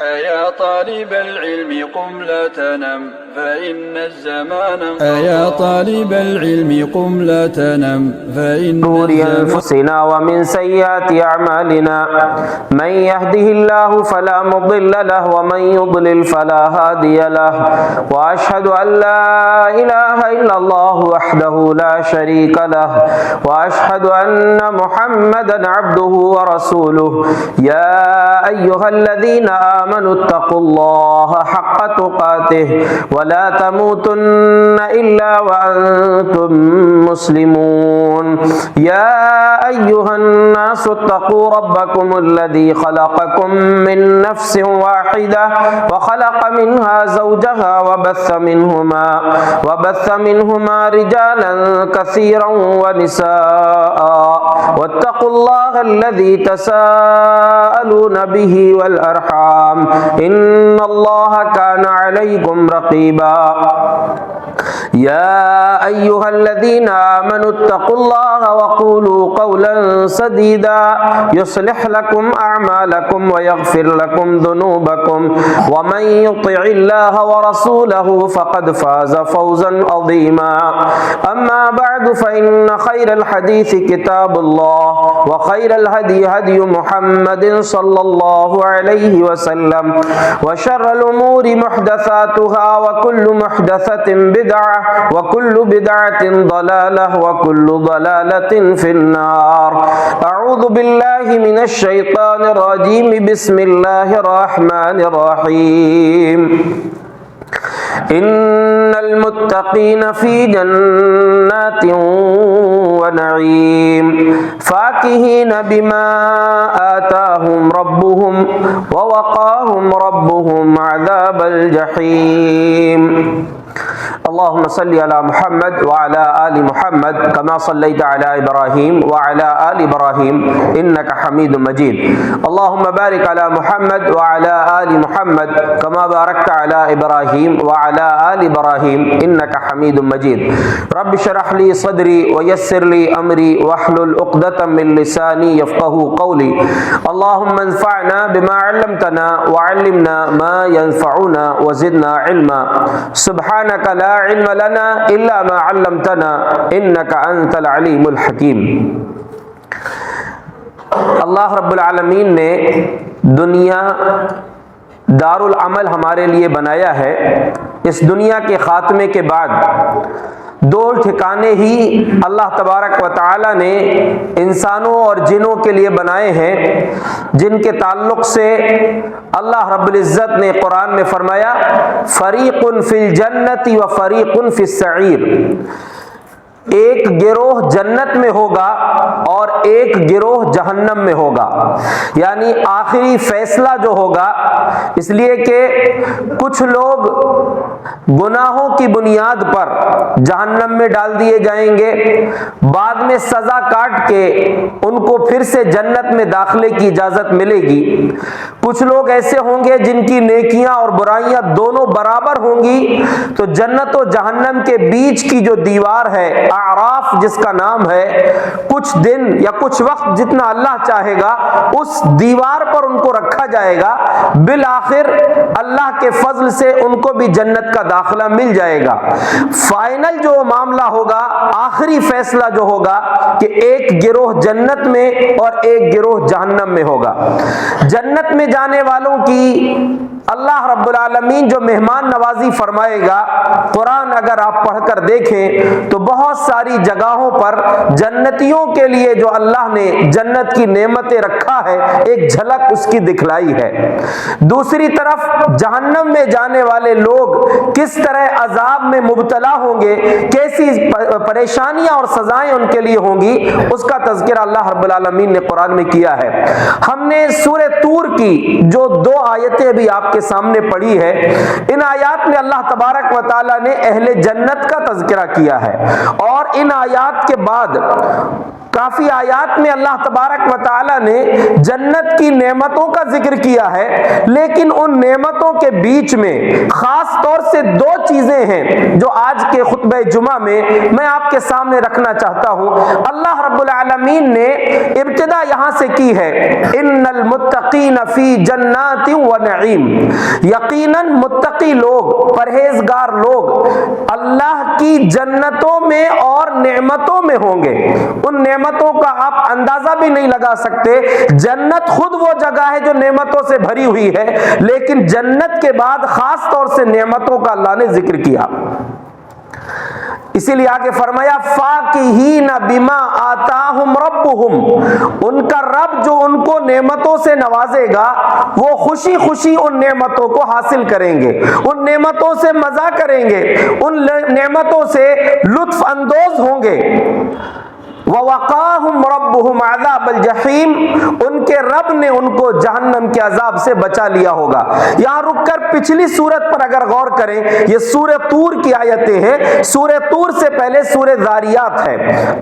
أيا طالب العلم قم لا تنم فإن الزمان أيا طالب العلم قم لا تنم فإن شرور أنفسنا ومن سيئات أعمالنا من يهده الله فلا مضل له ومن يضلل فلا هادي له وأشهد أن لا إله إلا الله وحده لا شريك له وأشهد أن محمدا عبده ورسوله يا أيها الذين آمنوا اتقوا الله حق تقاته ولا تموتن إلا وأنتم مسلمون يا أيها الناس اتقوا ربكم الذي خلقكم من نفس واحدة وخلق منها زوجها وبث منهما رجالا كثيرا ونساء واتقوا الله الذي تساءلون به والأرحام إن الله كان عليكم رقيبا يا أيها الذين آمنوا اتقوا الله وقولوا قولا سديدا يصلح لكم أعمالكم ويغفر لكم ذنوبكم ومن يطع الله ورسوله فقد فاز فوزا عظيما أما بعد فإن خير الحديث كتاب الله وخير الهدي هدي محمد صلى الله عليه وسلم وشر الأمور محدثاتها وكل محدثة بدعة وكل بدعة ضلالة وكل ضلالة في النار أعوذ بالله من الشيطان الرجيم بسم الله الرحمن الرحيم إن المتقين في جنات ونعيم فاكهين بما آتاهم ربهم ووقاهم ربهم عذاب الجحيم اللهم صل على محمد وعلى آل محمد كما صليت على إبراهيم وعلى آل إبراهيم إنك حميد مجيد اللهم بارك على محمد وعلى آل محمد كما باركت على إبراهيم وعلى آل إبراهيم إنك حميد مجيد رب اشرح لي صدري ويسر لي أمري واحلل عقدة من لساني يفقهوا قولي اللهم انفعنا بما علمتنا وعلمنا ما ينفعنا وزدنا علما سبحانك لا علم لنا إلا ما علمتنا إنك أنت العليم الحكيم اللہ رب العالمین نے دنیا دار العمل ہمارے لیے بنایا ہے۔ اس دنیا کے خاتمے کے بعد دو ٹھکانے ہی اللہ تبارک و تعالی نے انسانوں اور جنوں کے لیے بنائے ہیں، جن کے تعلق سے اللہ رب العزت نے قرآن میں فرمایا فریق فی الجنت و فریق فی السعیر، ایک گروہ جنت میں ہوگا اور ایک گروہ جہنم میں ہوگا، یعنی آخری فیصلہ جو ہوگا، اس لیے کہ کچھ لوگ گناہوں کی بنیاد پر جہنم میں ڈال دیے جائیں گے، بعد میں سزا کاٹ کے ان کو پھر سے جنت میں داخلے کی اجازت ملے گی۔ کچھ لوگ ایسے ہوں گے جن کی نیکیاں اور برائیاں دونوں برابر ہوں گی، تو جنت و جہنم کے بیچ کی جو دیوار ہے اعراف جس کا نام ہے، کچھ دن یا کچھ وقت جتنا اللہ چاہے گا اس دیوار پر ان کو رکھا جائے گا، بالآخر اللہ کے فضل سے ان کو بھی جنت کا داخلہ مل جائے گا۔ فائنل جو معاملہ ہوگا، آخری فیصلہ جو ہوگا کہ ایک گروہ جنت میں اور ایک گروہ جہنم میں ہوگا۔ جنت میں جانے والوں کی اللہ رب العالمین جو مہمان نوازی فرمائے گا، قرآن اگر آپ پڑھ کر دیکھیں تو بہت ساری جگہوں پر جنتیوں کے لیے جو اللہ نے جنت کی نعمتیں رکھا ہے ایک جھلک اس کی دکھلائی ہے۔ دوسری طرف جہنم میں جانے والے لوگ کس طرح عذاب میں مبتلا ہوں گے، کیسی پریشانیاں اور سزائیں ان کے لیے ہوں گی، اس کا تذکرہ اللہ رب العالمین نے قرآن میں کیا ہے۔ ہم نے سورہ طور کی جو دو آیتیں بھی آپ کے سامنے پڑھی ہے، ان آیات میں اللہ تبارک و تعالی نے اہل جنت کا تذکرہ کیا ہے، اور ان آیات کے بعد کافی آیات میں اللہ تبارک و تعالی نے جنت کی نعمتوں کا ذکر کیا ہے، لیکن ان نعمتوں کے بیچ میں خاص طور سے دو چیزیں ہیں جو آج کے خطبہ جمعہ میں آپ کے سامنے رکھنا چاہتا ہوں۔ اللہ رب العالمین نے ابتدا یہاں سے کی ہے، ان المتقین فی جنات و نعیم، یقیناً متقی لوگ، پرہیزگار لوگ اللہ کی جنتوں میں اور نعمتوں میں ہوں گے۔ ان نعمتوں کا آپ اندازہ بھی نہیں لگا سکتے۔ جنت خود وہ جگہ ہے جو نعمتوں سے بھری ہوئی ہے، لیکن جنت کے بعد خاص طور سے نعمتوں کا اللہ نے ذکر کیا۔ اسی لیے آگے فرمایا فاکہین بما آتاہم ربہم، ان کا رب جو ان کو نعمتوں سے نوازے گا وہ خوشی خوشی ان نعمتوں کو حاصل کریں گے، ان نعمتوں سے مزہ کریں گے، ان نعمتوں سے لطف اندوز ہوں گے۔ وَوَقَاهُمْ رَبُّهُمْ عَذَابَ الْجَحِيمِ، ان کے رب نے ان کو جہنم کے عذاب سے بچا لیا ہوگا۔ یہاں رک کر پچھلی سورت پر اگر غور کریں، یہ سورہ طور کی آیتیں ہیں، سورہ طور سے پہلے سورہ ذاریات ہے۔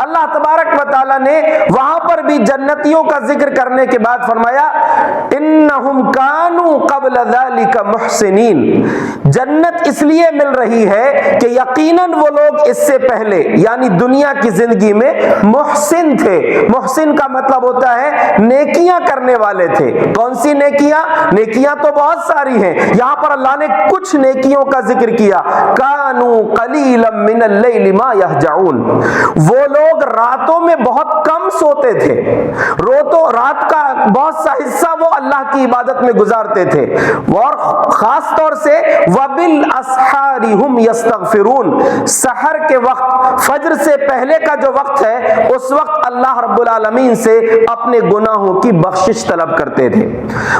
اللہ تبارک و تعالی نے وہاں پر بھی جنتیوں کا ذکر کرنے کے بعد فرمایا اِنَّهُمْ كَانُوا قَبْلَ ذَلِكَ مُحْسِنِينَ، جنت اس لیے مل رہی ہے کہ یقیناً وہ لوگ اس سے پہلے یعنی دنیا کی زندگی میں محسن تھے۔ محسن کا مطلب ہوتا ہے نیکیاں کرنے والے تھے۔ کون سی نیکیاں؟ نیکیاں تو بہت ساری ہیں، یہاں پر اللہ نے کچھ نیکیوں کا ذکر کیا۔ کانوا قلیلا من اللیل ما یہجعون، وہ لوگ راتوں میں بہت کم سوتے تھے، رات کا بہت سا حصہ وہ اللہ کی عبادت میں گزارتے تھے، اور خاص طور سے وبالاسحار هم یستغفرون، سحر کے وقت، فجر سے پہلے کا جو وقت ہے اس وقت اللہ رب العالمین سے اپنے گناہوں کی بخشش طلب کرتے تھے۔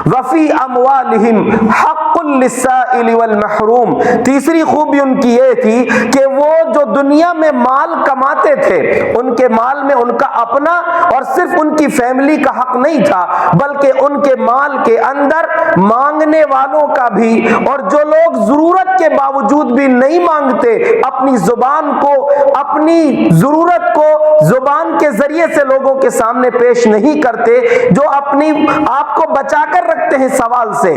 وفی اموالہم حق للسائل والمحروم، تیسری خوبی ان کی یہ تھی کہ وہ جو دنیا میں مال کماتے تھے ان کے مال میں ان کا اپنا اور صرف ان کی فیملی کا حق نہیں تھا، بلکہ ان کے مال کے اندر مانگنے والوں کا بھی، اور جو لوگ ضرورت کے باوجود بھی نہیں مانگتے، اپنی زبان کو، اپنی ضرورت کو زبان کے ذریعے سے لوگوں کے سامنے پیش نہیں کرتے، جو اپنی آپ کو بچا کر رکھتے ہیں سوال سے،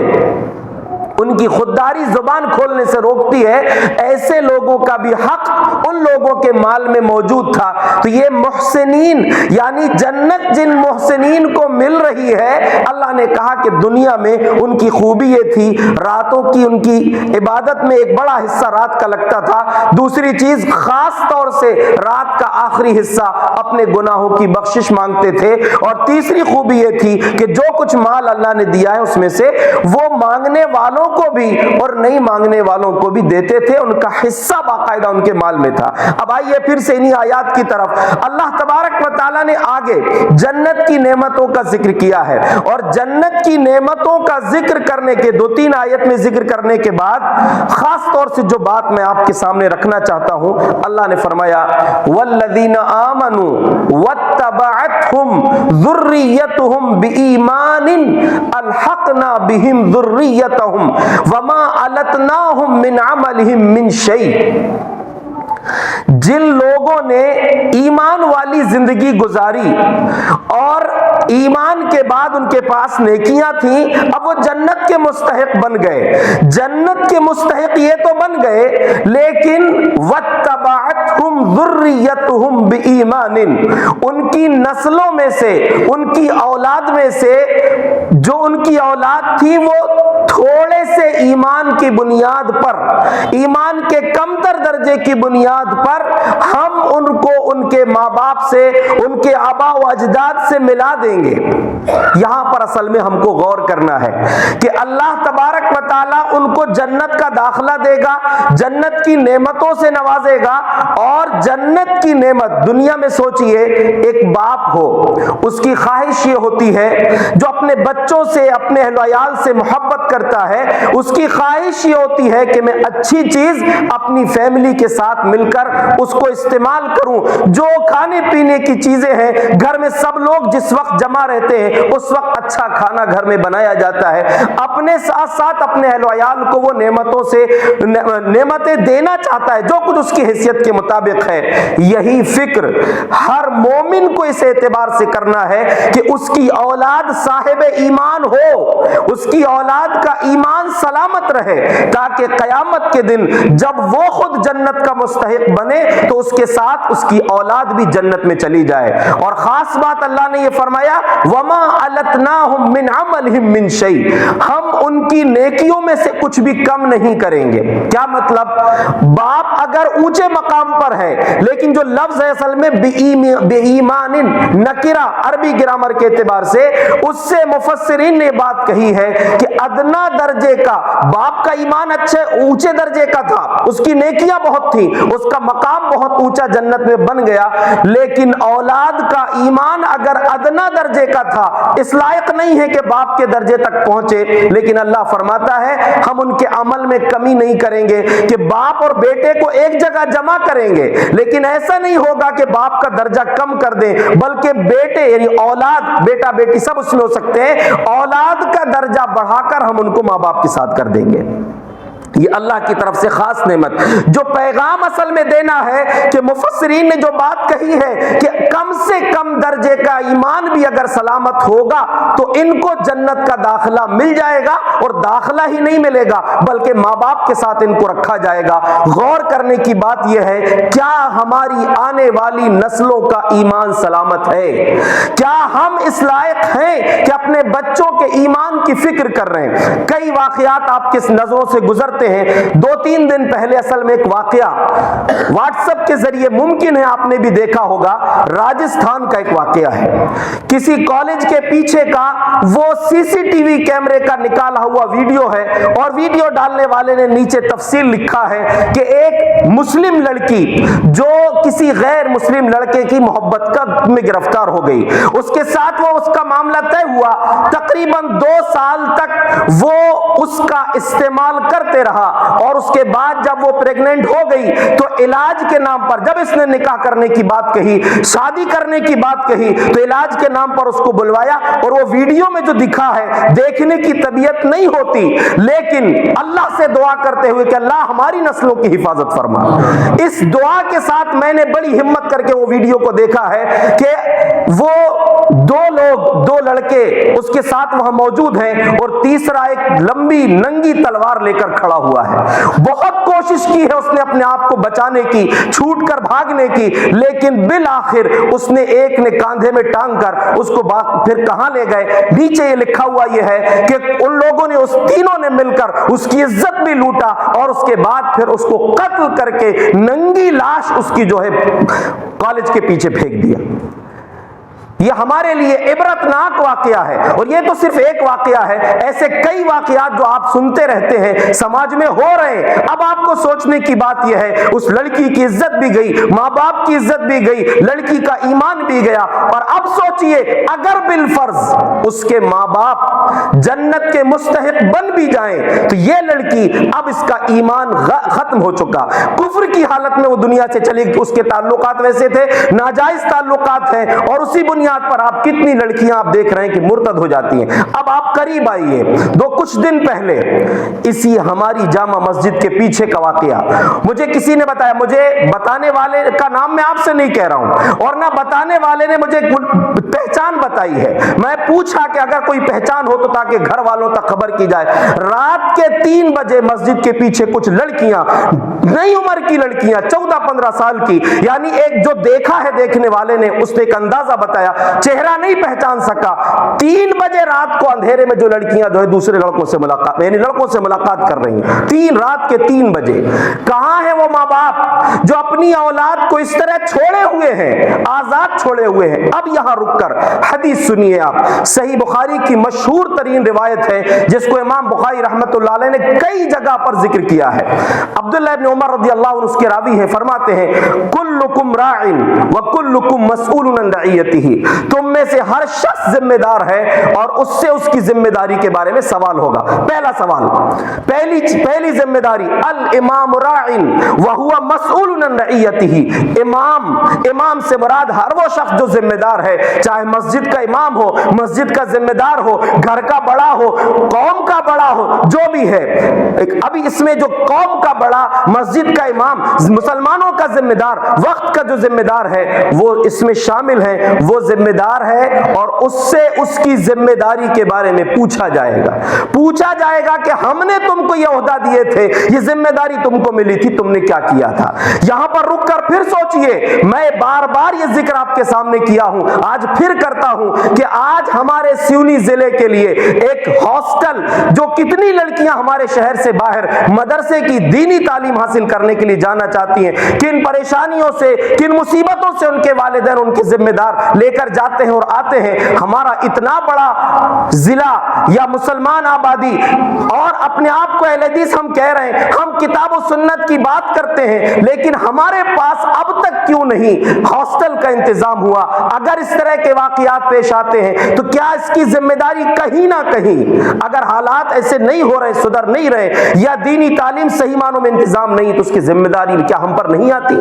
ان کی خودداری زبان کھولنے سے روکتی ہے، ایسے لوگوں کا بھی حق ان لوگوں کے مال میں موجود تھا۔ تو یہ محسنین یعنی جنت جن محسنین کو مل رہی ہے، اللہ نے کہا کہ دنیا میں ان کی خوبی یہ تھی، راتوں کی ان کی عبادت میں ایک بڑا حصہ رات کا لگتا تھا، دوسری چیز خاص طور سے رات کا آخری حصہ اپنے گناہوں کی بخشش مانگتے تھے، اور تیسری خوبی یہ تھی کہ جو کچھ مال اللہ نے دیا ہے اس میں سے وہ مانگنے والوں کو بھی اور نہیں مانگنے والوں کو بھی دیتے تھے، ان کا حصہ باقاعدہ ان کے مال میں تھا۔ اب آئیے پھر سے انہی آیات کی طرف، اللہ تبارک و تعالیٰ نے آگے جنت کی نعمتوں کا ذکر کیا ہے، اور جنت کی نعمتوں کا ذکر کرنے کے 2-3 آیت میں ذکر کرنے کے بعد خاص طور سے جو بات میں آپ کے سامنے رکھنا چاہتا ہوں، اللہ نے فرمایا والذین آمنوا واتبعتهم ذریتهم بإیمان الحقنا بهم ذریتهم وما علتناهم من عملهم من شیء، جن لوگوں نے ایمان والی زندگی گزاری اور ایمان کے بعد ان کے پاس نیکیاں تھیں، اب وہ جنت کے مستحق بن گئے۔ جنت کے مستحق یہ تو بن گئے، لیکن وَاتَّبَعَتْهُمْ ذُرِّيَّتُهُمْ بِإِيمَانٍ، ان کی نسلوں میں سے، ان کی اولاد میں سے جو ان کی اولاد تھی وہ تھوڑے سے ایمان کی بنیاد پر، ایمان کے کمتر درجے کی بنیاد پر ہم ان کو ان کے ماں باپ سے، ان کے آبا و اجداد سے ملا دیں گے۔ یہاں پر اصل میں ہم کو غور کرنا ہے کہ اللہ تبارک و تعالیٰ ان کو جنت کا داخلہ دے گا، جنت کی نعمتوں سے نوازے گا، اور جنت کی نعمت دنیا میں سوچئے ایک باپ ہو، اس کی خواہش یہ ہوتی ہے جو اپنے بچوں سے، اپنے اہل و عیال سے محبت کرتا ہے، اس کی کی خواہش یہ ہوتی ہے کہ میں اچھی چیز اپنی فیملی کے ساتھ مل کر اس کو استعمال کروں. جو کھانے پینے کی چیزیں ہیں گھر میں سب لوگ جس وقت جمع رہتے ہیں اس وقت اچھا کھانا گھر میں بنایا جاتا ہے. اپنے ساتھ ساتھ اپنے اہل و عیال کو وہ نعمتوں سے نعمتیں دینا چاہتا ہے جو کچھ اس کی حیثیت کے مطابق ہے. یہی فکر ہر مومن کو اس اعتبار سے کرنا ہے کہ اس کی اولاد صاحب ایمان ہو, اس کی اولاد کا ایمان سلامت رہے, تاکہ قیامت کے دن جب وہ خود جنت کا مستحق بنے تو اس کے ساتھ اس کی اولاد بھی جنت میں چلی جائے. اور خاص بات اللہ نے یہ فرمایا وما التناہم من عملہم من شیء, ہم ان کی نیکیوں میں سے کچھ بھی کم نہیں کریں گے. کیا مطلب؟ باپ اگر اونچے مقام پر ہے لیکن جو لفظ ہے اصل میں بے ایمان نکرہ عربی گرامر کے اعتبار سے, اس سے مفسرین نے بات کہی ہے کہ ادنا درجے کا باپ کا ایمان اچھے اونچے درجے کا تھا, اس کی نیکیاں بہت تھی, اس کا مقام بہت اونچا جنت میں بن گیا, لیکن اولاد کا ایمان اگر ادنا درجے کا تھا اس لائق نہیں ہے کہ باپ کے درجے تک پہنچے. لیکن اللہ فرماتا ہے ہم ان کے عمل میں کمی نہیں کریں گے کہ باپ اور بیٹے کو ایک جگہ جمع کریں گے, لیکن ایسا نہیں ہوگا کہ باپ کا درجہ کم کر دیں, بلکہ بیٹے یعنی اولاد, بیٹا بیٹی سب اس میں ہو سکتے ہیں, اولاد کا درجہ بڑھا کر ہم ان کو ماں باپ کے ساتھ کر دیں گے. یہ اللہ کی طرف سے خاص نعمت. جو پیغام اصل میں دینا ہے کہ مفسرین نے جو بات کہی ہے کہ کم سے کم درجے کا ایمان بھی اگر سلامت ہوگا تو ان کو جنت کا داخلہ مل جائے گا, اور داخلہ ہی نہیں ملے گا بلکہ ماں باپ کے ساتھ ان کو رکھا جائے گا. غور کرنے کی بات یہ ہے کیا ہماری آنے والی نسلوں کا ایمان سلامت ہے؟ کیا ہم اس لائق ہیں کہ اپنے بچوں کے ایمان کی فکر کر رہے ہیں؟ کئی واقعات آپ کے نظروں سے گزرتے ہیں. 2-3 دن پہلے اصل میں ایک واقعہ واٹس ایپ کے ذریعے ممکن ہے آپ نے بھی دیکھا ہوگا, راجستھان کا ایک واقعہ ہے. کسی کالج کے پیچھے کا وہ سی سی ٹی وی کیمرے کا نکالا ہوا ویڈیو ہے, اور ویڈیو ڈالنے والے نے نیچے تفصیل لکھا ہے کہ ایک مسلم لڑکی جو کسی غیر مسلم لڑکے کی محبت میں گرفتار ہو گئی, اس کے ساتھ وہ اس کا معاملہ طے ہوا, تقریباً 2 سال تک وہ اس کا استعمال کرتے رہا, اور اس کے بعد جب وہ پریگننٹ ہو گئی تو علاج کے نام پر جب اس نے نکاح کرنے کی بات کہی, شادی کرنے کی بات کہی, تو علاج کے نام پر اس کو بلوایا, اور وہ ویڈیو میں جو دکھا ہے دیکھنے کی طبیعت نہیں ہوتی, لیکن اللہ سے دعا کرتے ہوئے کہ اللہ ہماری نسلوں کی حفاظت فرما. اس دعا کے ساتھ میں نے بڑی ہمت کر کے وہ ویڈیو کو دیکھا ہے کہ وہ 2 لڑکے اس کے ساتھ وہاں موجود ہیں, اور تیسرا ایک لمبی ننگی تلوار لے کر کھڑا ہوا ہے. بہت کوشش کی ہے اس نے اپنے آپ کو بچانے کی, چھوٹ کر بھاگنے کی, لیکن بالآخر اس نے ایک نے کاندھے میں ٹانگ کر اس کو پھر کہاں لے گئے. نیچے یہ لکھا ہوا یہ ہے کہ ان لوگوں نے, اس تینوں نے مل کر اس کی عزت بھی لوٹا, اور اس کے بعد پھر اس کو قتل کر کے ننگی لاش اس کی جو ہے کالج کے پیچھے پھینک دیا. یہ ہمارے لیے عبرتناک واقعہ ہے, اور یہ تو صرف ایک واقعہ ہے, ایسے کئی واقعات جو آپ سنتے رہتے ہیں سماج میں ہو رہے ہیں. اب آپ کو سوچنے کی بات یہ ہے اس لڑکی کی عزت بھی گئی, ماں باپ کی عزت بھی گئی, لڑکی کا ایمان بھی گیا, اور اب سوچئے اگر بالفرض اس کے ماں باپ جنت کے مستحق بن بھی جائیں تو یہ لڑکی اب اس کا ایمان ختم ہو چکا, کفر کی حالت میں وہ دنیا سے چلی گئی. اس کے تعلقات ویسے تھے ناجائز تعلقات ہیں, اور اسی بنیاد پر آپ کتنی لڑکیاں آپ دیکھ رہے ہیں کہ مرتد ہو جاتی ہیں. اب آپ قریب آئیے, کچھ دن پہلے اسی ہماری جامع مسجد کے پیچھے کا واقعہ مجھے کسی نے بتایا, مجھے بتانے والے کا نام میں آپ سے نہیں کہہ رہا ہوں, اور نہ بتانے والے نے مجھے پہچان بتائی ہے. میں پوچھا کہ اگر کوئی پہچان ہو تو تاکہ گھر والوں تک خبر کی جائے. رات کے 3 بجے مسجد کے پیچھے کچھ لڑکیاں, نئی عمر کی لڑکیاں 14-15 سال کی, یعنی ایک جو دیکھا ہے دیکھنے والے نے اس نے ایک اندازہ بتایا, چہرہ نہیں پہچان سکا. 3 بجے رات کو اندھیرے میں جو لڑکیاں جو ہے دوسرے لڑکوں سے ملاقات, یعنی لڑکوں سے ملاقات کر رہی ہیں, رات کے 3 بجے. کہاں ہے وہ ماں باپ جو اپنی اولاد کو اس طرح چھوڑے ہوئے ہیں, آزاد چھوڑے ہوئے ہیں؟ اب یہاں رک کر حدیث سنیے آپ. صحیح بخاری کی مشہور ترین روایت ہے جس کو امام بخاری رحمت اللہ علیہ نے کئی جگہ پر ذکر کیا ہے. عبداللہ ابن عمر رضی اللہ عنہ اس کے راوی ہیں, فرماتے ہیں کلکم راع وکلکم مسئول عن رعیتہ, تم میں سے ہر شخص ذمہ دار ہے اور اس سے اس کی ذمہ داری کے بارے میں سوال ہوگا. پہلا سوال، پہلی ذمہ داری، الامام راعن وہو مسئول عن رعیتہ. امام سے مراد ہر وہ شخص جو ذمہ دار ہے، چاہے مسجد کا امام ہو، مسجد کا ذمہ دار ہو، گھر کا بڑا ہو، قوم کا بڑا ہو، جو بھی ہے. ابھی اس میں جو قوم کا بڑا، مسجد کا امام، مسلمانوں کا ذمہ دار، وقت کا جو ذمہ دار ہے وہ اس میں شامل ہے. وہ ذمہ دار ہے اور اس سے اس کی ذمہ داری کے بارے میں پوچھا جائے گا کہ ہم نے تم کو یہ عہدہ دیے تھے، یہ ذمہ داری تم کو ملی تھی، تم نے کیا کیا تھا. یہاں پر رک کر پھر سوچئے، میں بار بار یہ ذکر آپ کے سامنے کیا ہوں، آج پھر کرتا ہوں کہ آج ہمارے سیونی ضلع کے لیے ایک ہاسٹل، جو کتنی لڑکیاں ہمارے شہر سے باہر مدرسے کی دینی تعلیم حاصل کرنے کے لیے جانا چاہتی ہیں، کن پریشانیوں سے، کن مصیبتوں سے ان کے والدین، ان کے ذمہ دار لے کر جاتے ہیں اور آتے ہیں. ہمارا اتنا بڑا ضلع یا مسلمان آبادی، اور اپنے آپ کو اہل حدیث ہم کہہ رہے ہیں، ہم کتاب و سنت کی بات کرتے ہیں، لیکن ہمارے پاس اب تک کیوں نہیں ہاسٹل کا انتظام ہوا؟ اگر اس طرح کے واقعات پیش آتے ہیں تو کیا اس کی ذمہ داری کہیں نہ کہیں، اگر حالات ایسے نہیں ہو رہے، سدھر نہیں رہے، یا دینی تعلیم صحیح معنوں میں انتظام نہیں، تو اس کی ذمہ داری کیا ہم پر نہیں آتی؟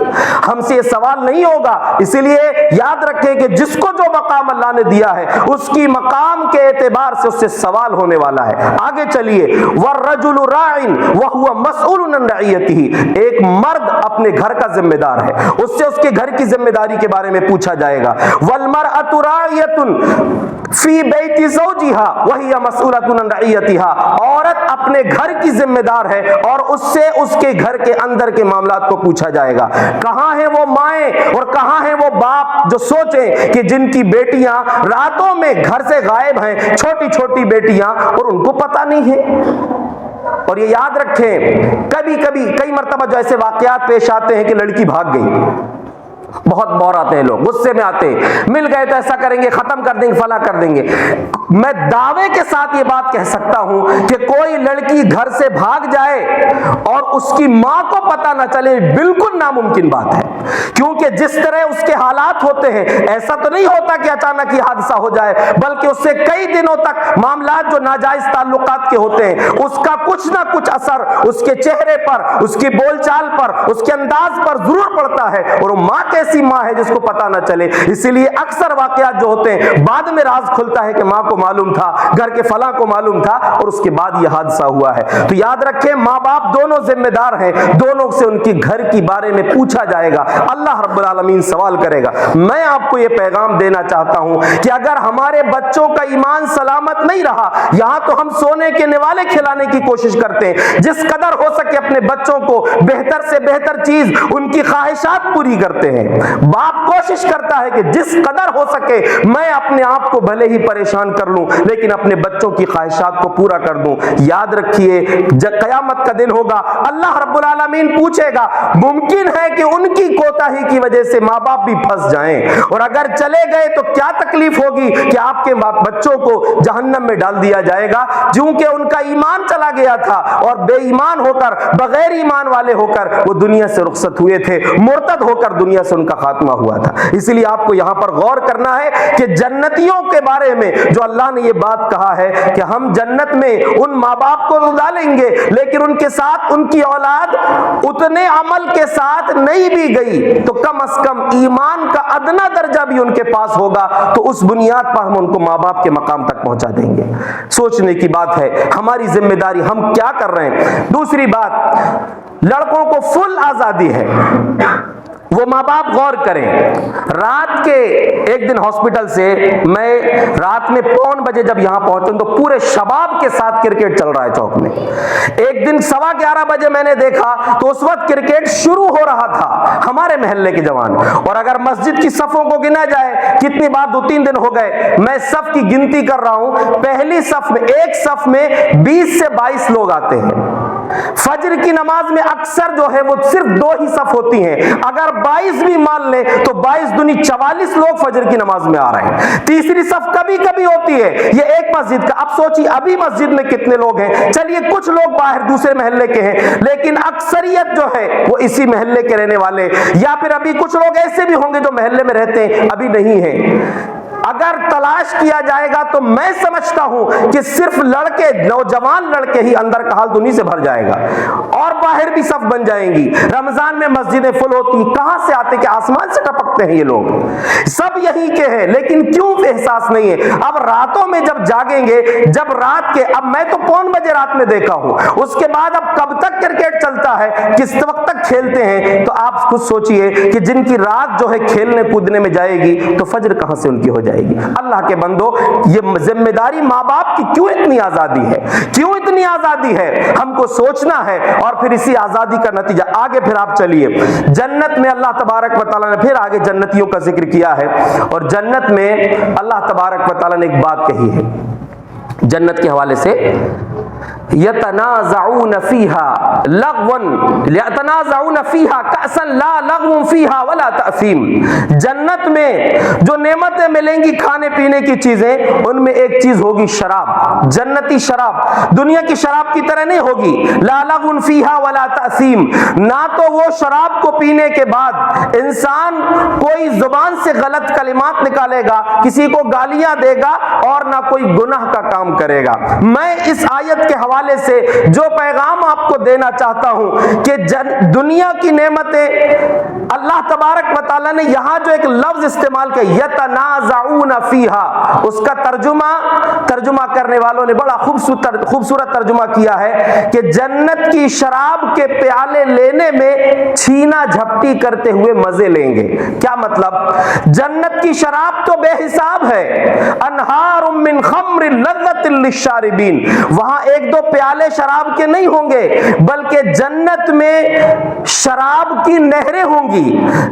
ہم سے یہ سوال نہیں ہوگا. اسی لیے یاد رکھیں کہ جس کو جو مقام اللہ نے دیا ہے، اس کی مقام کے اعتبار سے اس سے سوال ہونے والا ہے. آگے چلیے، والرجل راعن وهو مسئول عن رعیتہ. ایک مرد اپنے گھر کا ذمہ دار ہے، اس سے اس کے گھر کی ذمہ داری کے بارے میں پوچھا جائے گا. والمرأة راعیۃ فی بیت زوجہا وہی مسئولۃ عن رعیتہا. عورت اپنے گھر کی ذمہ دار ہے اور اس سے اس کے گھر کے اندر کے معاملات کو پوچھا جائے گا. کہاں ہیں وہ مائیں اور کہاں ہیں وہ باپ جو سوچیں کہ جن کی بیٹیاں راتوں میں گھر سے غائب ہیں، چھوٹی چھوٹی بیٹیاں، اور ان کو پتہ نہیں ہے. اور یہ یاد رکھیں، کئی مرتبہ جو ایسے واقعات پیش آتے ہیں کہ لڑکی بھاگ گئی، بہت بور آتے ہیں لوگ، غصے میں آتے ہیں، مل گئے تو ایسا کریں گے، ختم کر دیں گے، فلاں کر دیں گے. میں دعوے کے ساتھ یہ بات کہہ سکتا ہوں کہ کوئی لڑکی گھر سے بھاگ جائے اور اس کی ماں کو پتہ نہ چلے، بالکل ناممکن بات ہے. کیونکہ جس طرح اس کے حالات ہوتے ہیں، ایسا تو نہیں ہوتا کہ اچانک ہی حادثہ ہو جائے، بلکہ اس سے کئی دنوں تک معاملات جو ناجائز تعلقات کے ہوتے ہیں، اس کا کچھ نہ کچھ اثر اس کے چہرے پر، اس کی بول چال پر، اس کے انداز پر ضرور پڑتا ہے. اور وہ ماں ایسی ماں ہے جس کو پتہ نہ چلے. اسی لیے اکثر واقعات جو ہوتے ہیں بعد میں راز کھلتا ہے کہ ماں کو معلوم تھا، گھر کے فلاں کو معلوم تھا، اور اس کے بعد یہ حادثہ ہوا ہے. تو یاد رکھیں، ماں باپ دونوں ذمہ دار ہیں، دونوں سے ان کی گھر کی بارے میں پوچھا جائے گا. اللہ رب العالمین سوال کرے گا. میں آپ کو یہ پیغام دینا چاہتا ہوں کہ اگر ہمارے بچوں کا ایمان سلامت نہیں رہا، یہاں تو ہم سونے کے نوالے کھلانے کی کوشش کرتے ہیں، جس قدر ہو سکے اپنے بچوں کو بہتر سے بہتر چیز، ان کی خواہشات پوری کرتے ہیں. باپ کوشش کرتا ہے کہ جس قدر ہو سکے میں اپنے آپ کو بھلے ہی پریشان کر لوں، لیکن اپنے بچوں کی خواہشات کو پورا کر دوں. یاد رکھیے، جب قیامت کا دن ہوگا، اللہ رب العالمین پوچھے گا. ممکن ہے کہ ان کی کوتاہی کی وجہ سے ماں باپ بھی پھنس جائیں، اور اگر چلے گئے تو کیا تکلیف ہوگی کہ آپ کے بچوں کو جہنم میں ڈال دیا جائے گا، کیونکہ ان کا ایمان چلا گیا تھا، اور بے ایمان ہو کر، بغیر ایمان والے ہو کر وہ دنیا سے رخصت ہوئے تھے، مرتد ہو کر دنیا سے ان کا خاتمہ ہوا تھا. اسی لیے آپ کو یہاں پر غور کرنا ہے کہ جنتیوں کے بارے میں جو اللہ نے یہ بات کہا ہے کہ ہم جنت میں ان ماں باپ کو ڈالیں گے، لیکن ان کے ساتھ ان کی اولاد اتنے عمل کے ساتھ نہیں بھی گئی تو کم از کم ایمان کا ادنا درجہ بھی ان کے پاس ہوگا، تو اس بنیاد پر ہم ان کو ماں باپ کے مقام تک پہنچا دیں گے. سوچنے کی بات ہے، ہماری ذمہ داری ہم کیا کر رہے ہیں. دوسری بات، لڑکوں کو فل آزادی ہے. وہ ماں باپ غور کریں. رات کے ایک دن ہاسپٹل سے میں رات میں 9 بجے جب یہاں پہنچا تو پورے شباب کے ساتھ کرکٹ چل رہا ہے چوک میں. ایک دن 11:15 بجے میں نے دیکھا تو اس وقت کرکٹ شروع ہو رہا تھا. ہمارے محلے کے جوان، اور اگر مسجد کی صفوں کو گنا جائے کتنی بار 2-3 دن ہو گئے، میں صف کی گنتی کر رہا ہوں، پہلی صف میں، ایک صف میں 20 سے 22 لوگ آتے ہیں. فجر کی نماز میں اکثر جو ہے وہ صرف 2 ہی صف ہوتی ہیں، اگر 22 بھی مان لیں تو 22 دونی 44 لوگ فجر کی نماز میں آ رہے ہیں. تیسری صف کبھی کبھی ہوتی ہے، یہ ایک مسجد کا. اب سوچیے ابھی مسجد میں کتنے لوگ ہیں، چلیے کچھ لوگ باہر دوسرے محلے کے ہیں، لیکن اکثریت جو ہے وہ اسی محلے کے رہنے والے، یا پھر ابھی کچھ لوگ ایسے بھی ہوں گے جو محلے میں رہتے ہیں ابھی نہیں ہیں. اگر تلاش کیا جائے گا تو میں سمجھتا ہوں کہ صرف لڑکے، نوجوان لڑکے ہی اندر کا حال دنیا سے بھر جائے گا اور باہر بھی صف بن جائیں گی۔ رمضان میں مسجدیں فل ہوتی، کہاں سے آتے کہ آسمان سے ٹپکتے ہیں یہ لوگ، سب یہی کے ہیں، لیکن کیوں احساس نہیں ہے؟ اب راتوں میں جب جاگیں گے، جب رات کے، اب میں تو پون بجے رات میں دیکھا ہوں، اس کے بعد اب کب تک کرکٹ چلتا ہے، کس وقت تک کھیلتے ہیں، تو آپ خود سوچئے کہ جن کی رات جو ہے کھیلنے کودنے میں جائے گی تو فجر کہاں سے ان کی ہو جائے گی؟ اللہ کے بندو، یہ ذمہ داری ماں باپ کی کیوں اتنی آزادی ہے؟ کیوں اتنی آزادی ہے؟ ہم کو سوچنا ہے، اور پھر اسی آزادی کا نتیجہ آگے پھر آپ چلیے جنت میں اللہ تبارک و تعالیٰ نے پھر آگے جنتیوں کا ذکر کیا ہے، اور جنت میں اللہ تبارک و تعالیٰ نے ایک بات کہی ہے جنت کے حوالے سے، یتنازعون فیہا لغوا یتنازعون فیہا کأسا لا لغو فیہا ولا تأثیم۔ جنت میں جو نعمتیں ملیں گی کھانے پینے کی چیزیں، ان میں ایک چیز ہوگی شراب، جنتی شراب، دنیا کی شراب کی طرح نہیں ہوگی، لا لغو فیہا ولا تأثیم، نہ تو وہ شراب کو پینے کے بعد انسان کوئی زبان سے غلط کلمات نکالے گا، کسی کو گالیاں دے گا، اور نہ کوئی گناہ کا کام کرے گا۔ میں اس آیت کے حوالے سے جو پیغام آپ کو دینا چاہتا ہوں کہ دنیا کی نعمتیں اللہ تبارک و تعالیٰ نے یہاں جو ایک لفظ استعمال کیا یتنازعون فیہا، اس کا ترجمہ کرنے والوں نے بڑا خوبصورت ترجمہ کیا ہے کہ جنت کی شراب کے پیالے لینے میں چھینا جھپٹی کرتے ہوئے مزے لیں گے۔ کیا مطلب؟ جنت کی شراب تو بے حساب ہے، انہار من خمر لذت للشاربین، وہاں ایک دو پیالے شراب کے نہیں ہوں گے، بلکہ جنت میں شراب کی نہریں ہوں گی۔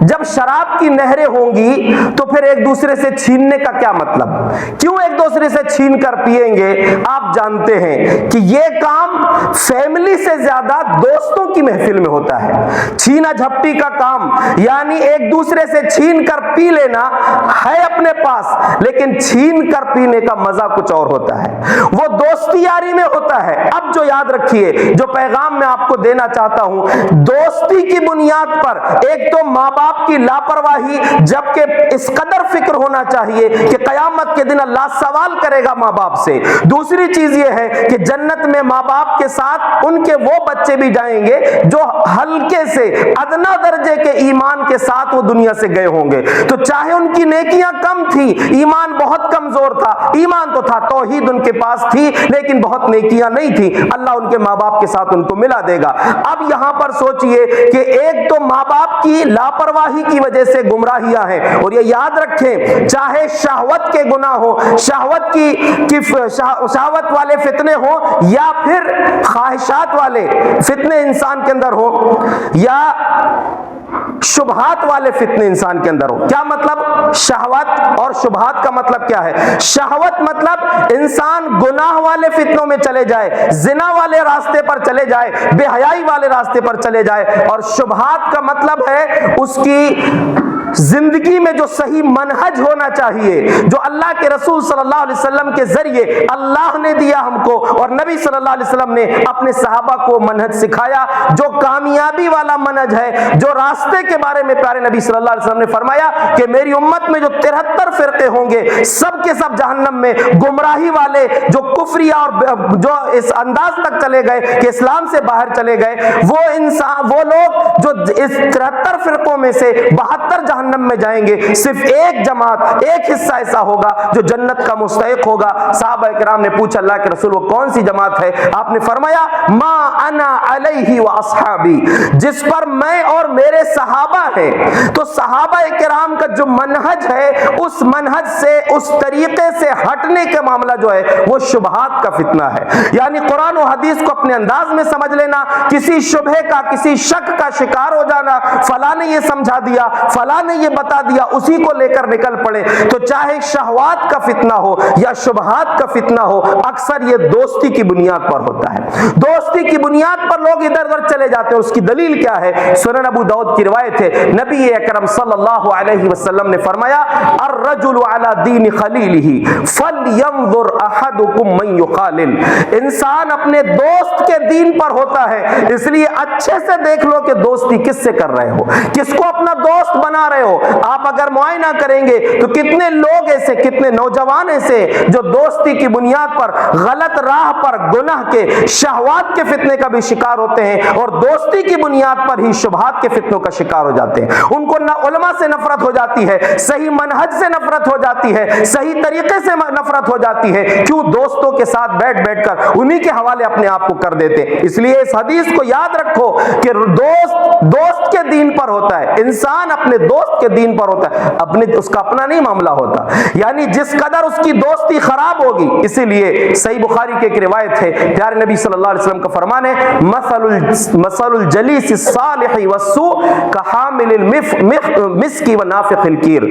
جب شراب کی نہریں ہوں گی تو پھر ایک دوسرے سے چھیننے کا کیا مطلب؟ کیوں ایک دوسرے سے چھین کر پیئیں گے؟ آپ جانتے ہیں کہ یہ کام فیملی سے زیادہ دوستوں کی محفل میں ہوتا ہے۔ چھینا جھپٹی کا کام یعنی ایک دوسرے سے چھین کر پی لینا ہے اپنے پاس، لیکن چھین کر پینے کا مزہ کچھ اور ہوتا ہے، وہ دوستی یاری میں ہوتا ہے۔ اب جو یاد رکھیے، جو پیغام میں آپ کو دینا چاہتا ہوں، دوستی کی بنیاد پر ایک تو ماں باپ کی لاپرواہی، جبکہ اس قدر فکر ہونا چاہیے کہ قیامت کے دن اللہ سوال کرے گا ماں باپ سے۔ دوسری چیز یہ ہے کہ جنت میں ماں باپ کے ساتھ ان کے وہ بچے بھی جائیں گے جو ہلکے سے ادنا درجے کے ایمان کے ساتھ وہ دنیا سے گئے ہوں گے، تو چاہے ان کی نیکیاں کم تھی، ایمان بہت کمزور تھا، ایمان تو تھا، توحید ان کے پاس تھی لیکن بہت نیکیاں نہیں تھی، اللہ ان کے ماں باپ کے ساتھ ان کو ملا دے گا۔ اب یہاں پر سوچئے کہ ایک تو ماں باپ کی لاپرواہی کی وجہ سے گمراہیاں ہیں، اور یہ یاد رکھیں چاہے شہوت کے گناہ ہو، شہوت والے فتنے ہوں، یا پھر خواہشات والے فتنے انسان کے اندر ہوں، یا شبہات والے فتنے انسان کے اندر ہو۔ کیا مطلب؟ شہوت اور شبہات کا مطلب کیا ہے؟ شہوت مطلب انسان گناہ والے فتنوں میں چلے جائے، زنا والے راستے پر چلے جائے، بے حیائی والے راستے پر چلے جائے، اور شبہات کا مطلب ہے اس کی زندگی میں جو صحیح منہج ہونا چاہیے، جو اللہ کے رسول صلی اللہ علیہ وسلم کے ذریعے اللہ نے دیا ہم کو، اور نبی صلی اللہ علیہ وسلم نے اپنے صحابہ کو منہج سکھایا، جو کامیابی والا منہج ہے، جو راستے کے بارے میں پیارے نبی صلی اللہ علیہ وسلم نے فرمایا کہ میری امت میں جو 73 فرقے ہوں گے، سب کے سب جہنم میں، گمراہی والے جو کفریہ اور جو اس انداز تک چلے گئے کہ اسلام سے باہر چلے گئے، وہ لوگ جو اس 73 فرقوں میں سے 72 جہنم میں جائیں گے، صرف ایک جماعت، ایک حصہ ایسا ہوگا جو جنت کا مستحق ہوگا۔ صحابہ کرام نے پوچھا اللہ کے رسول وہ کون سی جماعت ہے؟ آپ نے فرمایا ما انا علیہ و اصحابی، جس پر میں اور میرے صحابہ ہیں۔ تو صحابہ کرام کا جو منہج ہے، اس منہج سے، اس طریقے سے ہٹنے کا معاملہ جو ہے وہ شبہات کا فتنہ ہے، یعنی قرآن و حدیث کو اپنے انداز میں سمجھ لینا، کسی شبہ کا، کسی شک کا شکار ہو جانا، فلاں نے یہ سمجھا دیا، فلاں نے یہ بتا دیا، اسی کو لے کر نکل پڑے۔ تو چاہے شہوات کا فتنہ ہو یا شبہات کا فتنہ ہو، اکثر یہ دوستی کی بنیاد پر ہوتا ہے۔ دوستی کی بنیاد پر لوگ ادھر ادھر چلے جاتے ہیں۔ اس کی دلیل کیا ہے؟ سنن ابو داؤد کی روایت ہے، نبی اکرم صلی اللہ علیہ وسلم نے فرمایا الرجل علی دین خلیلہ فلینظر احدکم من یخالل، انسان اپنے دوست کے دین پر ہوتا ہے، اس لیے اچھے سے دیکھ لو کہ دوستی کس سے کر رہے ہو، کس کو اپنا دوست بنا رہے ہو, آپ اگر معائنہ کریں گے تو کتنے لوگ ایسے, کتنے نوجوان ایسے جو دوستی کی بنیاد پر غلط راہ پر گناہ کے, شہوات کے فتنے کا بھی شکار ہوتے ہیں, اور دوستی کی بنیاد پر ہی شبہات کے فتنوں کا شکار ہو جاتے ہیں. ان کو علماء سے نفرت ہو جاتی ہے, صحیح منہج سے نفرت ہو جاتی ہے, صحیح طریقے سے نفرت ہو جاتی ہے. کیوں؟ دوستوں کے ساتھ بیٹھ بیٹھ کر انہی کے حوالے اپنے آپ کو کر دیتے. اس لیے اس حدیث کو یاد رکھو کہ دوست کے دین پر ہوتا ہے, انسان اپنے دوست کے دین پر ہوتا ہے, اس کا اپنا نہیں معاملہ ہوتا. یعنی جس قدر اس کی دوستی خراب ہوگی, اسی لیے صحیح بخاری کی ایک روایت ہے, پیارے نبی صلی اللہ علیہ وسلم کا فرمان ہے, مثل الجلیس الصالح والسوء کحامل المسک ونافخ الکیر,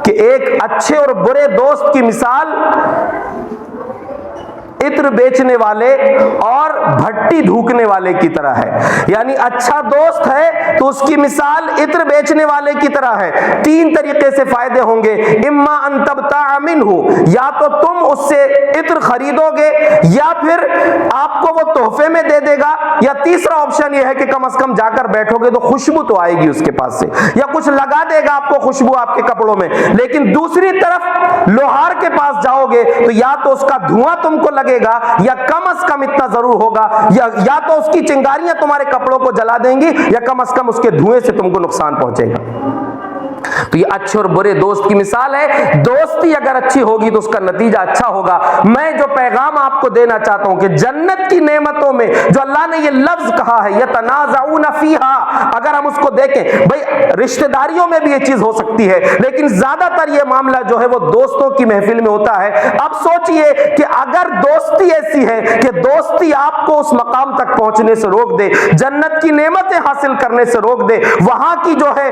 کہ ایک اچھے اور برے دوست کی مثال عطر بیچنے والے اور بھٹی دھوکنے والے کی طرح ہے. یعنی اچھا دوست ہے تو اس کی مثال عطر بیچنے والے کی طرح ہے. تین طریقے سے فائدے ہوں گے, اما ان تبتاع منہ, یا تو تم اس سے عطر خریدو گے, یا پھر آپ کو وہ تحفے میں دے دے گا, یا تیسرا آپشن یہ ہے کہ کم از کم جا کر بیٹھو گے تو خوشبو تو آئے گی اس کے پاس سے, یا کچھ لگا دے گا آپ کو خوشبو آپ کے کپڑوں میں. لیکن دوسری طرف لوہار کے پاس جاؤ گے تو یا تو اس کا دھواں تم کو لگے گا, یا کم از کم اتنا ضرور ہوگا, یا تو اس کی چنگاریاں تمہارے کپڑوں کو جلا دیں گی, یا کم از کم اس کے دھوئیں سے تم کو نقصان پہنچے گا. تو یہ اچھے اور برے دوست کی مثال ہے. دوستی اگر اچھی ہوگی تو اس کا نتیجہ اچھا ہوگا. میں جو پیغام آپ کو دینا چاہتا ہوں کہ جنت کی نعمتوں میں جو اللہ نے یہ لفظ کہا ہے یتنازعون فیہا, اگر ہم اس کو دیکھیں, بھئی رشتہ داریوں میں بھی یہ چیز ہو سکتی ہے, لیکن زیادہ تر یہ معاملہ جو ہے وہ دوستوں کی محفل میں ہوتا ہے. اب سوچئے کہ اگر دوستی ایسی ہے کہ دوستی آپ کو اس مقام تک پہنچنے سے روک دے, جنت کی نعمتیں حاصل کرنے سے روک دے, وہاں کی جو ہے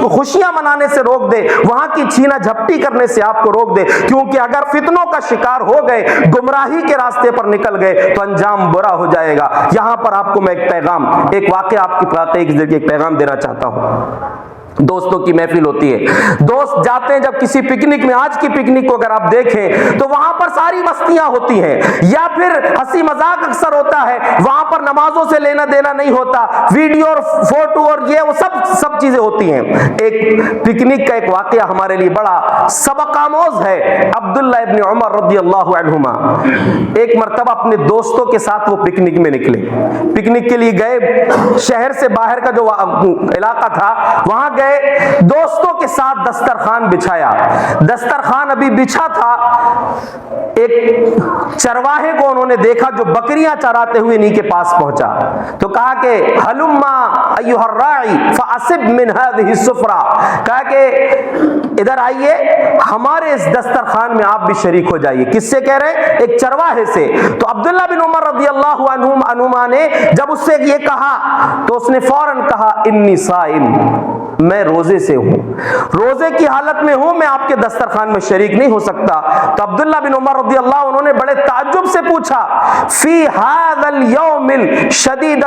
خوشیاں منانے سے روک دے, وہاں کی چھینا جھپٹی کرنے سے آپ کو روک دے, کیونکہ اگر فتنوں کا شکار ہو گئے, گمراہی کے راستے پر نکل گئے تو انجام برا ہو جائے گا. یہاں پر آپ کو میں ایک واقعہ آپ کے واقعے کے ذریعے ایک پیغام دینا چاہتا ہوں. دوستوں کی محفل ہوتی ہے, دوست جاتے ہیں جب کسی پکنک میں, آج کی پکنک کو اگر آپ دیکھیں تو وہاں پر ساری مستیاں ہوتی ہیں, یا پھر ہنسی مذاق اکثر ہوتا ہے, وہاں پر نمازوں سے لینا دینا نہیں ہوتا, ویڈیو اور فوٹو اور یہ وہ سب چیزیں ہوتی ہیں. ایک پکنک کا ایک واقعہ ہمارے لیے بڑا سبق آموز ہے. عبداللہ ابن عمر رضی اللہ عنہما ایک مرتبہ اپنے دوستوں کے ساتھ وہ پکنک میں نکلے, پکنک کے لیے گئے, شہر سے باہر کا جو علاقہ تھا وہاں گئے, دوستوں کے ساتھ دسترخوان بچھایا. دسترخوان ابھی بچھا تھا, ایک چرواہے کو انہوں نے دیکھا جو بکریاں چراتے ہوئے انہی کے پاس پہنچا, تو کہا کہ ہلما ایھا الراعی فاصب من هذه السفرہ, کہا کہ ادھر آئیے, ہمارے اس دسترخوان میں آپ بھی شریک ہو جائیے. کس سے کہہ رہے ہیں؟ ایک چرواہے سے. تو عبداللہ بن عمر رضی اللہ عنہما نے جب اس سے یہ کہا تو اس نے فوراً کہا انی صائم, میں روزے سے ہوں, روزے کی حالت میں ہوں, میں آپ کے دسترخوان میں شریک نہیں ہو سکتا. تو عبداللہ بن عمر رضی اللہ عنہ نے بڑے تعجب سے پوچھا, فی ھذا اليوم الشدید,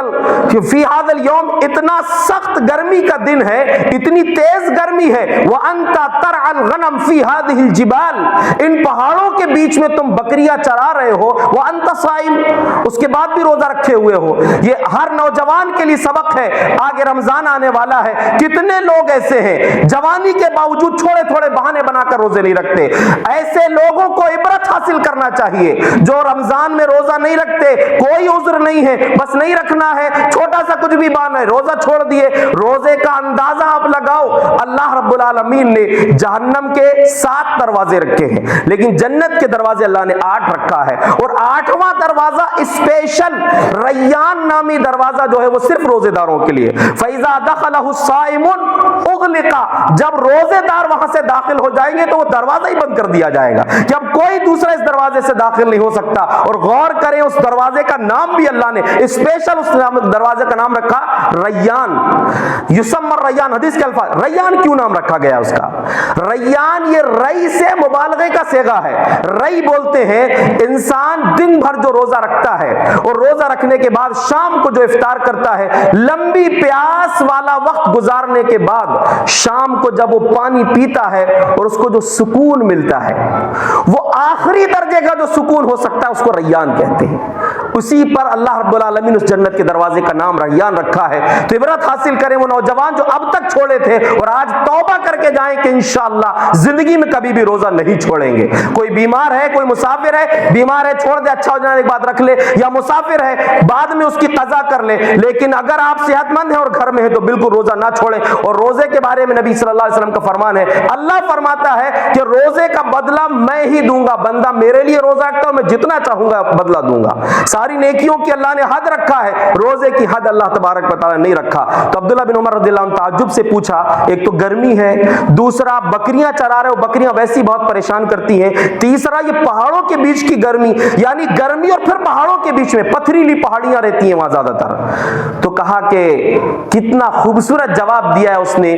فی ھذا اليوم, اتنا سخت گرمی کا دن ہے, اتنی تیز گرمی ہے, وانت ترعى الغنم فی هذه الجبال, ان پہاڑوں کے بیچ میں تم بکریاں چرا رہے ہو, وانت صائم, اس کے بعد بھی روزہ رکھے ہوئے ہو. یہ ہر نوجوان کے لیے سبق ہے, آگے رمضان آنے والا ہے. کتنے لوگ ایسے ہیں جوانی کے باوجود تھوڑے تھوڑے بہانے بنا کر روزے نہیں رکھتے. ایسے لوگوں کو عبرت حاصل کرنا چاہیے جو رمضان میں روزہ نہیں رکھتے, کوئی عذر نہیں ہے, بس نہیں رکھنا ہے, چھوٹا سا کچھ بھی بہانا ہے, روزہ چھوڑ دیے. روزے کا اندازہ آپ لگاؤ, اللہ رب العالمین نے جہنم کے 7 دروازے رکھے ہیں, لیکن جنت کے دروازے اللہ نے 8 رکھا ہے, اور 8واں دروازہ اسپیشل ریان نامی دروازہ جو ہے وہ صرف روزے داروں کے لیے. فَإِذَا دَخَلَهُ الصَّائِمُونَ اُغْلِقَ, جب روزے دار وہاں سے داخل ہو جائیں گے تو وہ دروازہ ہی بند کر دیا جائے گا کہ اب کوئی دوسرا اس دروازے سے داخل نہیں ہو سکتا. اور غور کریں اس دروازے کا نام بھی اللہ نے اسپیشل اس دروازے کا نام رکھا ریان. یسمى الریان, حدیث کے الفاظ, ریان کیوں نام رکھا گیا اس کا؟ ریان یہ رئی سے مبالغے کا صیغہ ہے. رئی بولتے ہیں انسان دن بھر جو روزہ رکھتا ہے اور روزہ رکھنے کے بعد شام کو جو افطار کرتا ہے, لمبی پیاس والا وقت گزارنے کے بعد شام کو جب وہ پانی پیتا ہے اور اس کو جو سکون ملتا ہے, وہ آخری درجے کا جو سکون ہو سکتا ہے, اس کو ریان کہتے ہیں. اسی پر اللہ رب العالمین اس جنت کے دروازے کا نام ریان میدان رکھا ہے. تو عبرت حاصل کریں وہ نوجوان جو اب تک چھوڑے تھے اور آج توبہ کر کے جائیں کہ انشاءاللہ زندگی میں کبھی بھی روزہ نہیں چھوڑیں گے. کوئی بیمار ہے, کوئی مسافر ہے, بیمار ہے چھوڑ دے, اچھا ہو جانے کے بعد رکھ لے, یا مسافر ہے بعد میں اس کی قضا کر لے, لیکن اگر آپ صحت مند ہیں اور گھر میں ہیں تو بالکل روزہ نہ چھوڑیں. اور روزے کے بارے میں نبی صلی اللہ علیہ وسلم کا فرمان ہے, اللہ فرماتا ہے کہ روزے کا بدلہ میں ہی دوں گا. بندہ میرے لیے روزہ رکھتا ہوں, میں جتنا چاہوں گا بدلہ دوں گا. ساری نیکیوں کی اللہ نے حد رکھا ہے, روزے کی حد اللہ تبارک و تعالی نہیں رکھا. تو عبداللہ بن عمر رضی اللہ عنہ تعجب سے پوچھا, ایک تو گرمی ہے, دوسرا بکریاں چرا رہے ہو, بکریاں ویسی بہت پریشان کرتی ہیں, تیسرا یہ پہاڑوں کے بیچ کی گرمی, یعنی گرمی اور پھر پہاڑوں کے بیچ میں پتھریلی پہاڑیاں رہتی ہیں وہاں زیادہ تر. تو کہا کہ کتنا خوبصورت جواب دیا ہے اس نے,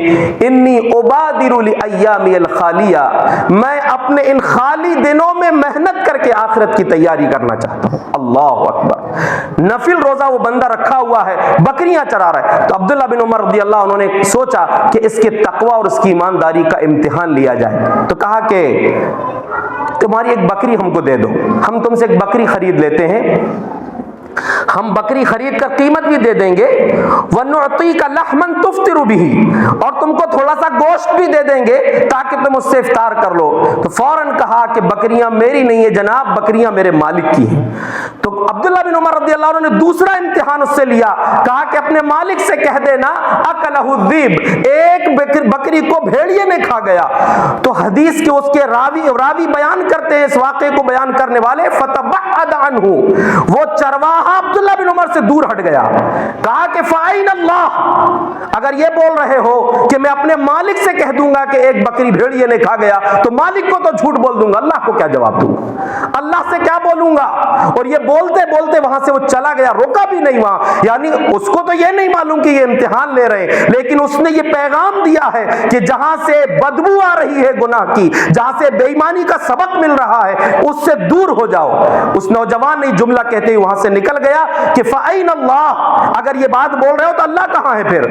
انی ابادر لایامی الخالیہ, میں اپنے ان خالی دنوں میں محنت کر کے آخرت کی تیاری کرنا چاہتا ہوں. اللہ اکبر. نفل روزہ وہ بندہ رکھا ہوا ہے, بکریاں چرا رہا ہے. تو عبداللہ بن عمر رضی اللہ عنہ نے سوچا کہ اس کے تقوی اور اس کی ایمانداری کا امتحان لیا جائے. تو کہا کہ تمہاری ایک بکری ہم کو دے دو, ہم تم سے ایک بکری خرید لیتے ہیں, ہم بکری خرید کر قیمت بھی دے دیں گے, وَنُعْطِيكَ لَحْمًا تُفْطِرُ بِهِ, اور تم کو تھوڑا سا گوشت بھی دے دیں گے تاکہ تم اس سے افطار کر لو. تو فوراً کہا کہ بکریاں میری نہیں ہے جناب, بکریاں میرے مالک کی ہیں. تو عبداللہ بن عمر رضی اللہ عنہ نے دوسرا امتحان اس سے لیا, کہا کہ اپنے مالک سے کہہ دینا اکلہ الذئب, ایک بکری کو بھیڑیے نے کھا گیا. تو حدیث کے اس کے راوی بیان کرتے ہیں, اس واقعے کو بیان کرنے والے, فتبعد عنہ, وہ چرواہا عبداللہ بن عمر سے دور ہٹ گیا. کہا کہ فَأَيْنَ اللَّهُ, اگر یہ بول رہے ہو کہ میں اپنے مالک سے کہہ دوں گا کہ ایک بکری بھیڑیے نے کھا گیا, تو مالک کو تو جھوٹ بول دوں گا, اللہ کو کیا جواب دوں گا, اللہ سے کیا بولوں گا. اور یہ بولتے بولتے وہاں سے وہ چلا گیا, رکا بھی نہیں وہاں. یعنی اس کو تو یہ نہیں معلوم کہ یہ امتحان لے رہے ہیں, لیکن اس نے یہ پیغام دیا ہے کہ جہاں سے بدبو آ رہی ہے گناہ کی, جہاں سے بے ایمانی کا سبق مل رہا ہے, اس سے دور ہو جاؤ. اس نوجوان نے جملہ کہتے ہی وہاں سے نکل گیا کہ فَأَيْنَ اللَّهُ, اگر یہ بات بول رہے ہو تو اللہ کہاں ہے پھر.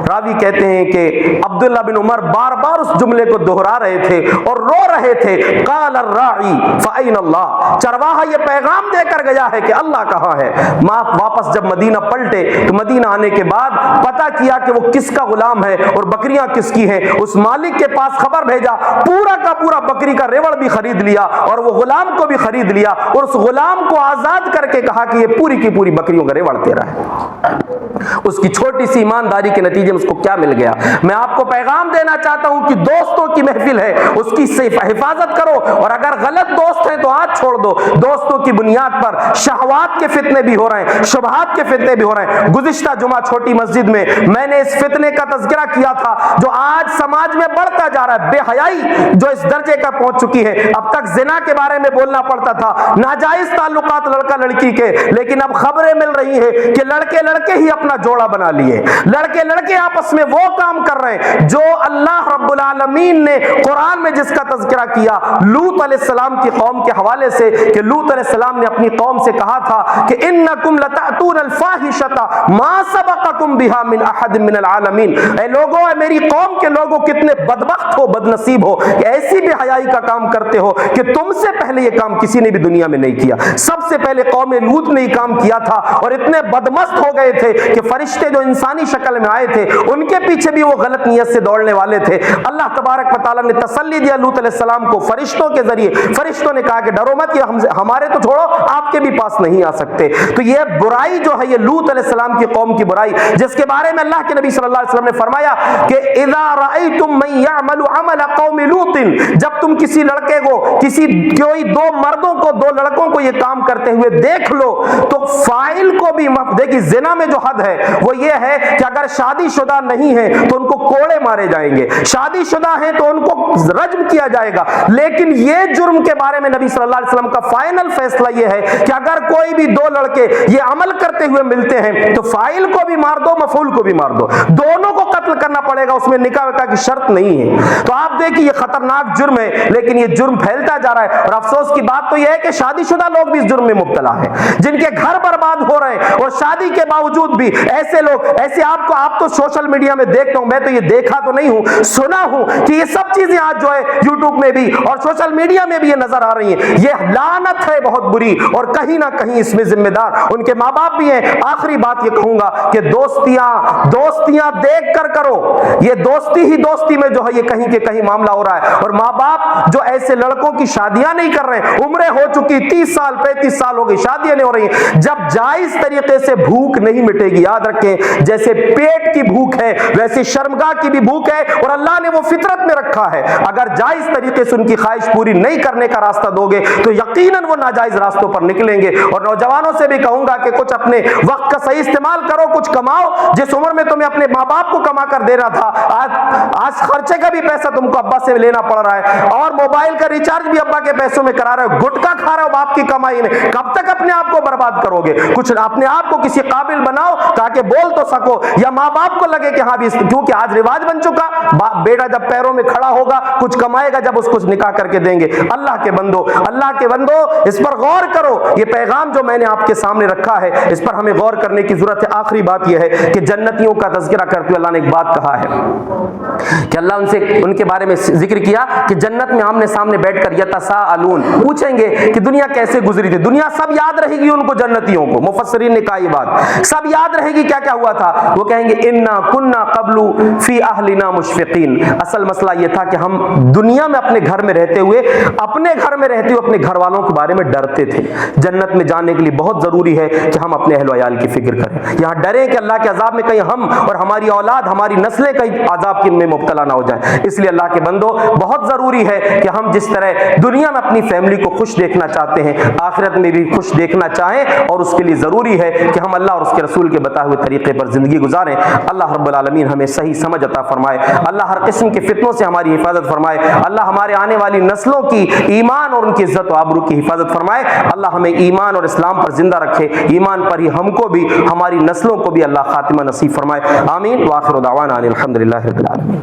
راوی کہتے ہیں کہ عبداللہ بن عمر بار بار اس جملے کو دہرا رہے تھے اور رو رہے تھے. قال الراعی فَأَيْنَ اللَّهُ, چرواہا یہ پیغام دے کر گیا ہے کہ اللہ کہاں ہے. واپس جب مدینہ پلٹے تو مدینہ آنے کے بعد پتہ کیا کہ وہ کس کا غلام ہے اور بکریاں کس کی ہیں. اس مالک کے پاس خبر بھیجا, پورا کا پورا بکری کا ریوڑ بھی خرید لیا اور وہ غلام کو بھی خرید لیا, اور اس غلام کو آزاد کر کے کہا کہ یہ پوری کی پوری بکریوں کا ریوڑ تیرا ہے. اس کی چھوٹی سی ایمانداری کے نتیجے میں اس کو کیا مل گیا. میں آپ کو پیغام دینا چاہتا ہوں کہ دوستوں کی محفل ہے, اس کی حفاظت کرو, اور اگر غلط دوست ہیں تو آج چھوڑ دو. دوستوں کی بنیاد پر شہوات کے فتنے بھی ہو رہے ہیں, شبہات کے فتنے بھی ہو رہے ہیں. گزشتہ جمعہ چھوٹی مسجد میں نے اس فتنے کا تذکرہ کیا تھا جو آج سماج میں بڑھتا جا رہا ہے. بے حیائی جو اس درجے کا پہنچ چکی ہے. اب تک زنا کے بارے میں بولنا پڑتا تھا, ناجائز تعلقات لڑکا لڑکی کے, لیکن اب خبریں مل رہی ہیں کہ لڑکے لڑکے ہی اپنا جوڑا بنا لیے, لڑکے لڑکے آپس میں وہ کام کر رہے ہیں جو اللہ رب العالمین نے قرآن میں جس کا تذکرہ کیا لوط علیہ السلام کی قوم کے حوالے سے, کہ لوط علیہ السلام نے اپنی قوم سے کہا تھا کہ انکم لتأتون الفاحشۃ ما سبقکم بها من احد من العالمین. اے لوگوں, اے میری قوم کے لوگوں, کتنے بدبخت ہو, بد نصیب ہو کہ ایسی بے حیائی کا کام کرتے ہو کہ تم سے پہلے یہ کام کسی نے بھی دنیا میں نہیں کیا. سب سے پہلے قوم لوط نے یہ کام کیا تھا, اور اتنے بدمست ہو گئے تھے کہ فرشتے جو انسانی شکل میں آئے تھے ان کے پیچھے بھی وہ غلط نیت سے دوڑنے والے تھے. اللہ تبارک و تعالی نے تسلی دیا لوط علیہ السلام کو فرشتوں کے ذریعے. فرشتوں نے کہا کہ ڈرو مت, یہ ہمارے تو چھوڑو, آپ کے بھی پاس نہیں آ سکتے. تو یہ برائی جو ہے, یہ لوط علیہ السلام کی قوم کی برائی, جس کے بارے میں اللہ کے نبی صلی اللہ علیہ وسلم نے فرمایا کہ اذا رأيتم من يعمل عمل قوم لوط, جب تم کسی لڑکے کو, کوئی دو مردوں کو, دو لڑکوں کو یہ کام کرتے ہوئے دیکھ لو تو فاعل کو بھی دیکھیے, زنا میں جو حد ہے وہ یہ ہے کہ اگر شادی شدہ نہیں ہے تو ان کو کوڑے مارے جائیں گے, شادی شدہ ہیں تو ان کو رجم کیا جائے گا. لیکن یہ جرم کے بارے میں نبی صلی اللہ علیہ وسلم کا فائنل فیصلہ یہ ہے کہ اگر کوئی بھی دو لڑکے یہ عمل کرتے ہوئے ملتے ہیں تو فاعل کو بھی مار دو, مفعول کو بھی مار دو, دونوں کو قتل قتل کرنا پڑے گا، اس میں نکاح وکاح کی شرط نہیں ہے۔ تو آپ دیکھیں یہ خطرناک جرم ہے، لیکن یہ جرم پھیلتا جا رہا ہے، اور افسوس کی بات تو یہ ہے کہ شادی شدہ لوگ بھی اس جرم میں مبتلا ہیں، جن کے گھر برباد ہو رہے ہیں، اور شادی کے باوجود بھی ایسے لوگ، ایسے آپ تو سوشل میڈیا میں دیکھتا ہوں، میں تو یہ دیکھا تو نہیں ہوں، سنا ہوں کہ یہ سب چیزیں آج جو ہے یوٹیوب میں بھی اور سوشل میڈیا میں بھی یہ نظر آ رہی ہیں۔ یہ لعنت ہے بہت بری، اور کہیں نہ کہیں اس میں ذمہ دار ان کے ماں باپ بھی ہیں۔ آخری بات یہ کہوں گا کہ دوستیاں دیکھ کر کرو، یہ دوستی ہی دوستی میں جو ہے یہ کہیں کہ کہیں معاملہ ہو رہا ہے، اور ماں باپ جو ایسے لڑکوں کی شادیاں نہیں کر رہے ہیں، عمریں ہو چکی 30 سال 35 سال ہو گئی، شادیاں نہیں ہو رہی ہیں، جب جائز طریقے سے بھوک نہیں مٹے گی، یاد رکھیں جیسے پیٹ کی بھوک ہے ویسے شرمگاہ کی بھی بھوک ہے، اور اللہ نے وہ فطرت میں رکھا ہے، اگر جائز طریقے سے ان کی خواہش پوری نہیں کرنے کا راستہ دو گے تو یقیناً وہ ناجائز راستوں پر نکلیں گے۔ اور نوجوانوں سے بھی کہوں گا کہ کچھ اپنے وقت کا صحیح استعمال کرو، کچھ کماؤ، جس عمر میں تمہیں اپنے ماں باپ کو کما کر دینا تھا آج خرچے کا بھی پیسہ تم کو ابا سے لینا پڑ رہا ہے، اور موبائل کا ریچارج بھی ابا کے پیسوں میں کرا رہے ہو، گٹکا کھا رہے ہو باپ کی کمائی میں، کب تک اپنے آپ کو برباد کرو گے؟ کچھ اپنے آپ کو کسی قابل بناؤ تاکہ بول تو سکو، یا ماں باپ کو لگے کہ ہاں بھی، کیونکہ آج رواج بن چکا، بیٹا جب پیروں میں کھڑا ہوگا کچھ کمائے گا جب اس کو نکاح کر کے دیں گے۔ اللہ کے بندو اس پر غور کرو، یہ پیغام جو میں نے آپ کے سامنے رکھا ہے اس پر ہمیں غور کرنے کی ضرورت ہے۔ آخری بات یہ ہے کہ جنتیوں کا تذکرہ کرتے ہوئے اللہ نے ایک بات کہا ہے کہ اللہ ان کے بارے میں ذکر کیا کہ جنت میں آمنے سامنے بیٹھ کر یتساءلون، پوچھیں گے کہ دنیا کیسے گزری تھی، دنیا سب یاد رہے گی ان کو، جنتیوں کو، مفسرین نے کہا یہ بات سب یاد رہے گی، کیا کیا ہوا تھا، وہ کہیں گے انا کننا قبل فی اہلنا مشفقین، اصل مسئلہ یہ تھا کہ ہم دنیا میں اپنے گھر میں رہتے ہوئے اپنے گھر والوں کے بارے میں ڈرتے تھے۔ جنت میں جانے کے لیے بہت ضروری ہے کہ ہم اپنے اہل و عیال کی فکر کریں، یہاں ڈریں کہ اللہ کے عذاب میں کہیں ہم اور ہماری اولاد، ہماری نسلیں کہیں عذاب میں مبتلا نہ ہو جائیں۔ اس لیے اللہ کے بندو بہت ضروری ہے کہ ہم جس طرح دنیا میں اپنی فیملی کو خوش دیکھنا چاہتے ہیں، آخرت میں بھی خوش دیکھنا چاہیں، اور اس کے لیے ضروری ہے کہ ہم اللہ اور اس کے رسول کے بتائے ہوئے طریقے پر زندگی گزاریں۔ اللہ رب العالمین ہمیں صحیح سمجھ عطا فرمائے، اللہ ہر قسم کے فتنوں سے ہماری حفاظت فرمائے، اللہ ہمارے آنے والی نسلوں کی ایمان اور ان کی عزت و آبرو کی حفاظت فرمائے، اللہ ہمیں ایمان اور اسلام پر زندہ رکھے، ایمان پر ہی ہم کو بھی ہماری نسلوں کو بھی اللہ خاتمہ نصیب فرمائے، آمین۔ وآخر دعوانا الحمدللہ رب العالمین۔